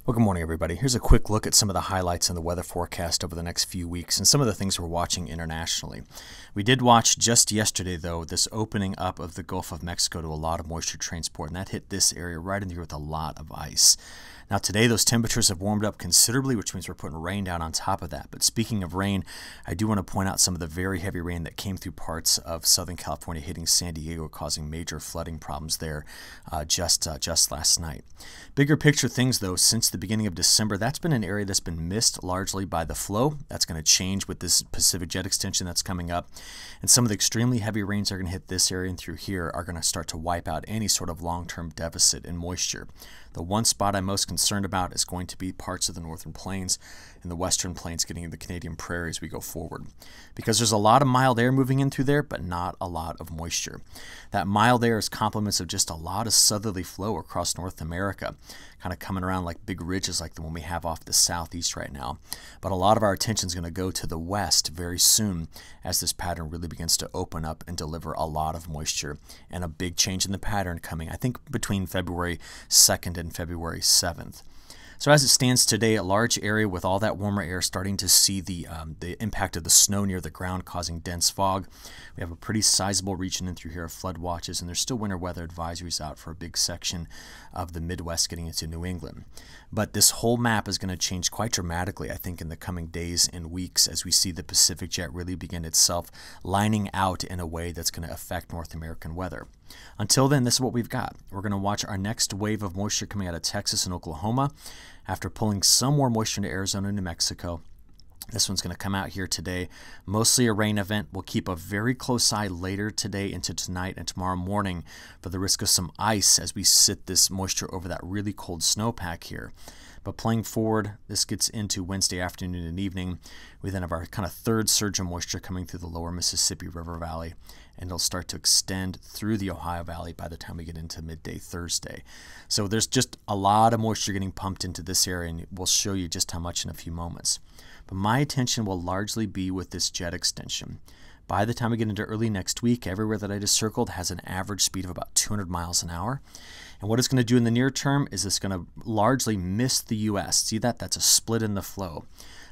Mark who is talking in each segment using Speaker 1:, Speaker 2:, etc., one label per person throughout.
Speaker 1: Well, good morning, everybody. Here's a quick look at some of the highlights in the weather forecast over the next few weeks and some of the things we're watching internationally. We did watch just yesterday, though, this opening up of the Gulf of Mexico to a lot of moisture transport, and that hit this area right in here with a lot of ice. Now, today, those temperatures have warmed up considerably, which means we're putting rain down on top of that. But speaking of rain, I do want to point out some of the very heavy rain that came through parts of Southern California, hitting San Diego, causing major flooding problems there just last night. Bigger picture things, though, since the beginning of December, that's been an area that's been missed largely by the flow. That's going to change with this Pacific jet extension that's coming up. And some of the extremely heavy rains are going to hit this area and through here are going to start to wipe out any sort of long-term deficit in moisture. The one spot I'm most concerned about is going to be parts of the northern plains and the western plains getting into the Canadian prairie as we go forward. Because there's a lot of mild air moving in through there, but not a lot of moisture. That mild air is complements of just a lot of southerly flow across North America, kind of coming around like big ridges like the one we have off the southeast right now. But a lot of our attention is going to go to the west very soon as this pattern really begins to open up and deliver a lot of moisture and a big change in the pattern coming, I think, between February 2nd and February 7th. So as it stands today, a large area with all that warmer air starting to see the impact of the snow near the ground causing dense fog. We have a pretty sizable region in through here of flood watches, and there's still winter weather advisories out for a big section of the Midwest getting into New England. But this whole map is going to change quite dramatically, I think, in the coming days and weeks as we see the Pacific jet really begin itself lining out in a way that's going to affect North American weather. Until then, this is what we've got. We're going to watch our next wave of moisture coming out of Texas and Oklahoma after pulling some more moisture into Arizona and New Mexico. This one's going to come out here today, mostly a rain event. We'll keep a very close eye later today into tonight and tomorrow morning for the risk of some ice as we sit this moisture over that really cold snowpack here. But playing forward, this gets into Wednesday afternoon and evening. We then have our kind of third surge of moisture coming through the lower Mississippi River Valley, and it'll start to extend through the Ohio Valley by the time we get into midday Thursday. So there's just a lot of moisture getting pumped into this area, and we'll show you just how much in a few moments. But my attention will largely be with this jet extension. By the time we get into early next week, everywhere that I just circled has an average speed of about 200 miles an hour. And what it's going to do in the near term is it's going to largely miss the U.S. See that? That's a split in the flow.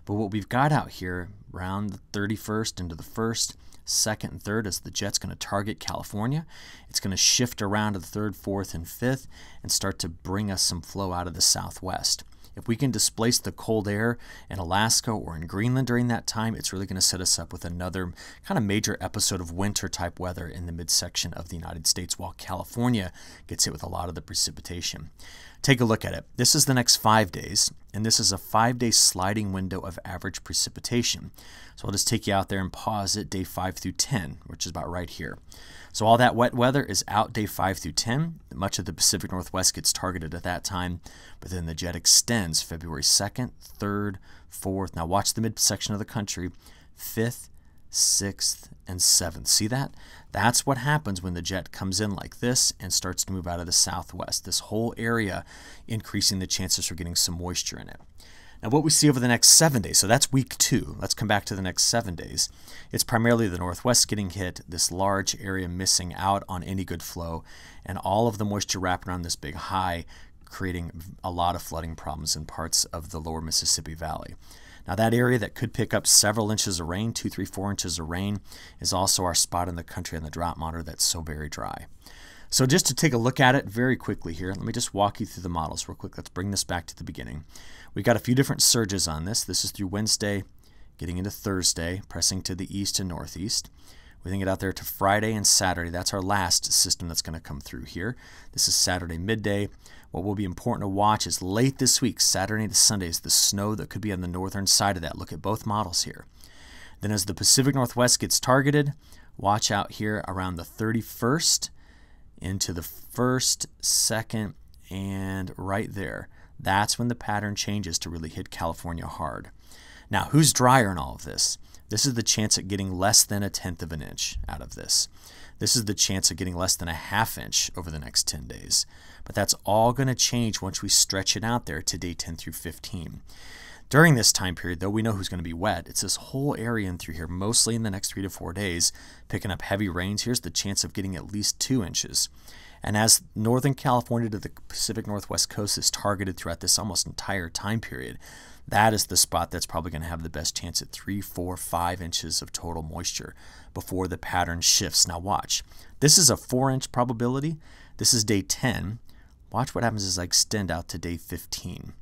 Speaker 1: But what we've got out here around the 31st into the 1st, 2nd, and 3rd is the jet's going to target California. It's going to shift around to the 3rd, 4th, and 5th and start to bring us some flow out of the southwest. If we can displace the cold air in Alaska or in Greenland during that time, it's really going to set us up with another kind of major episode of winter-type weather in the midsection of the United States, while California gets hit with a lot of the precipitation. Take a look at it. This is the next 5 days, and this is a 5-day sliding window of average precipitation. So I'll just take you out there and pause it day 5 through 10, which is about right here. So all that wet weather is out day 5 through 10. Much of the Pacific Northwest gets targeted at that time, but then the jet extends February 2nd, 3rd, 4th. Now watch the midsection of the country, 5th, 6th, and 7th. See that? That's what happens when the jet comes in like this and starts to move out of the southwest. This whole area increasing the chances for getting some moisture in it. Now what we see over the next 7 days, so that's week 2. Let's come back to the next 7 days. It's primarily the northwest getting hit, this large area missing out on any good flow, and all of the moisture wrapping around this big high, creating a lot of flooding problems in parts of the lower Mississippi Valley. Now that area that could pick up several inches of rain, 2, 3, 4 inches of rain, is also our spot in the country on the drought monitor that's so very dry. So just to take a look at it very quickly here, let me just walk you through the models real quick. Let's bring this back to the beginning. We've got a few different surges on this. This is through Wednesday, getting into Thursday, pressing to the east and northeast. We then get out there to Friday and Saturday. That's our last system that's going to come through here. This is Saturday midday. What will be important to watch is late this week, Saturday to Sunday, is the snow that could be on the northern side of that. Look at both models here. Then as the Pacific Northwest gets targeted, watch out here around the 31st into the 1st, 2nd, and right there. That's when the pattern changes to really hit California hard. Now, who's drier in all of this? This is the chance at getting less than 1/10 of an inch out of this. This is the chance of getting less than 1/2 inch over the next 10 days. But that's all going to change once we stretch it out there to day 10 through 15. During this time period, though, we know who's going to be wet. It's this whole area in through here, mostly in the next 3 to 4 days, picking up heavy rains. Here's the chance of getting at least 2 inches. And as Northern California to the Pacific Northwest coast is targeted throughout this almost entire time period, that is the spot that's probably going to have the best chance at 3, 4, 5 inches of total moisture before the pattern shifts. Now watch. This is a 4-inch probability. This is day 10. Watch what happens as I extend out to day 15.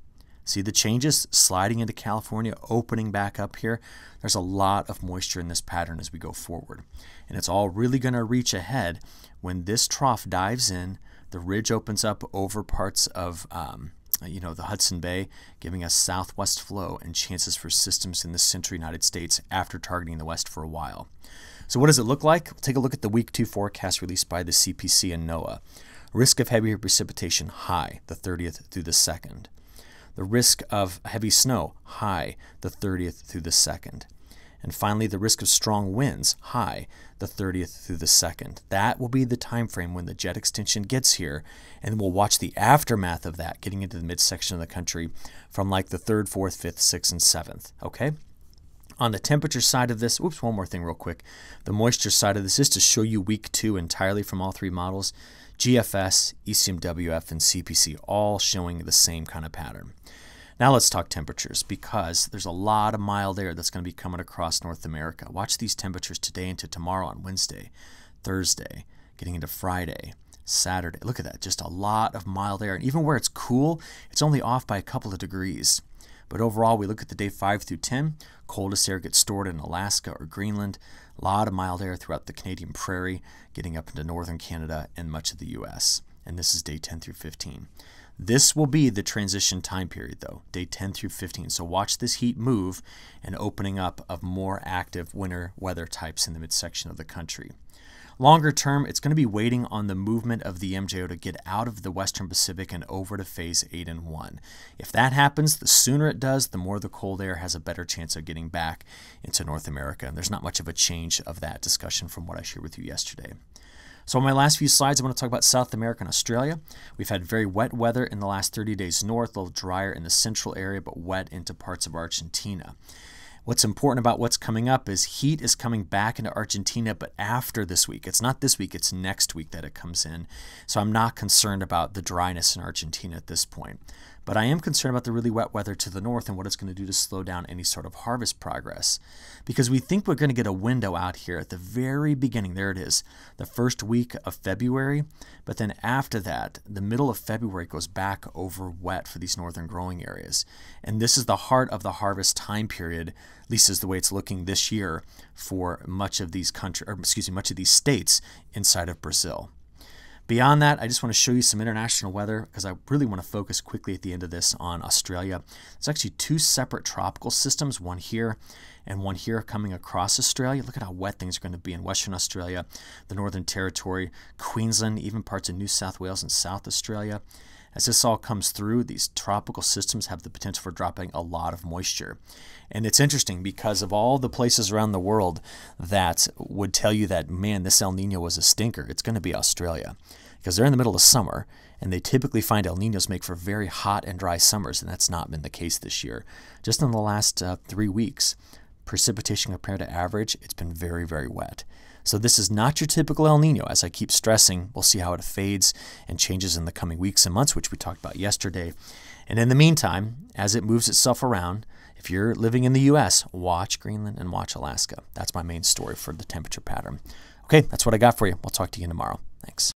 Speaker 1: See the changes sliding into California, opening back up here. There's a lot of moisture in this pattern as we go forward. And it's all really going to reach ahead when this trough dives in, the ridge opens up over parts of the Hudson Bay, giving us southwest flow and chances for systems in the central United States after targeting the west for a while. So what does it look like? We'll take a look at the week 2 forecast released by the CPC and NOAA. Risk of heavier precipitation high, the 30th through the 2nd. The risk of heavy snow high, the 30th through the 2nd. And finally, the risk of strong winds high, the 30th through the 2nd. That will be the time frame when the jet extension gets here, and we'll watch the aftermath of that getting into the midsection of the country from like the 3rd, 4th, 5th, 6th, and 7th. Okay? On the temperature side of this, one more thing real quick. The moisture side of this is to show you week 2 entirely from all 3 models. GFS, ECMWF, and CPC all showing the same kind of pattern. Now let's talk temperatures, because there's a lot of mild air that's going to be coming across North America. Watch these temperatures today into tomorrow on Wednesday, Thursday, getting into Friday, Saturday. Look at that, just a lot of mild air. And even where it's cool, it's only off by a couple of degrees. But overall, we look at the day 5 through 10, coldest air gets stored in Alaska or Greenland. A lot of mild air throughout the Canadian prairie, getting up into northern Canada and much of the U.S. And this is day 10 through 15. This will be the transition time period, though, day 10 through 15. So watch this heat move and opening up of more active winter weather types in the midsection of the country. Longer term, it's going to be waiting on the movement of the MJO to get out of the Western Pacific and over to phase 8 and 1. If that happens, the sooner it does, the more the cold air has a better chance of getting back into North America. And there's not much of a change of that discussion from what I shared with you yesterday. So on my last few slides, I want to talk about South America and Australia. We've had very wet weather in the last 30 days north, a little drier in the central area, but wet into parts of Argentina. What's important about what's coming up is heat is coming back into Argentina, but after this week. It's not this week, it's next week that it comes in. So I'm not concerned about the dryness in Argentina at this point. But I am concerned about the really wet weather to the north and what it's going to do to slow down any sort of harvest progress. Because we think we're going to get a window out here at the very beginning. There it is, the first week of February. But then after that, the middle of February goes back over wet for these northern growing areas. And this is the heart of the harvest time period, at least is the way it's looking this year for much of these much of these states inside of Brazil. Beyond that, I just want to show you some international weather because I really want to focus quickly at the end of this on Australia. It's actually 2 separate tropical systems, one here and one here coming across Australia. Look at how wet things are going to be in Western Australia, the Northern Territory, Queensland, even parts of New South Wales and South Australia. As this all comes through, these tropical systems have the potential for dropping a lot of moisture. And it's interesting because of all the places around the world that would tell you that, man, this El Nino was a stinker, it's going to be Australia. Because they're in the middle of summer, and they typically find El Ninos make for very hot and dry summers, and that's not been the case this year. Just in the last 3 weeks, precipitation compared to average, it's been very, very wet. So this is not your typical El Nino. As I keep stressing, we'll see how it fades and changes in the coming weeks and months, which we talked about yesterday. And in the meantime, as it moves itself around, if you're living in the U.S., watch Greenland and watch Alaska. That's my main story for the temperature pattern. Okay, that's what I got for you. We'll talk to you tomorrow. Thanks.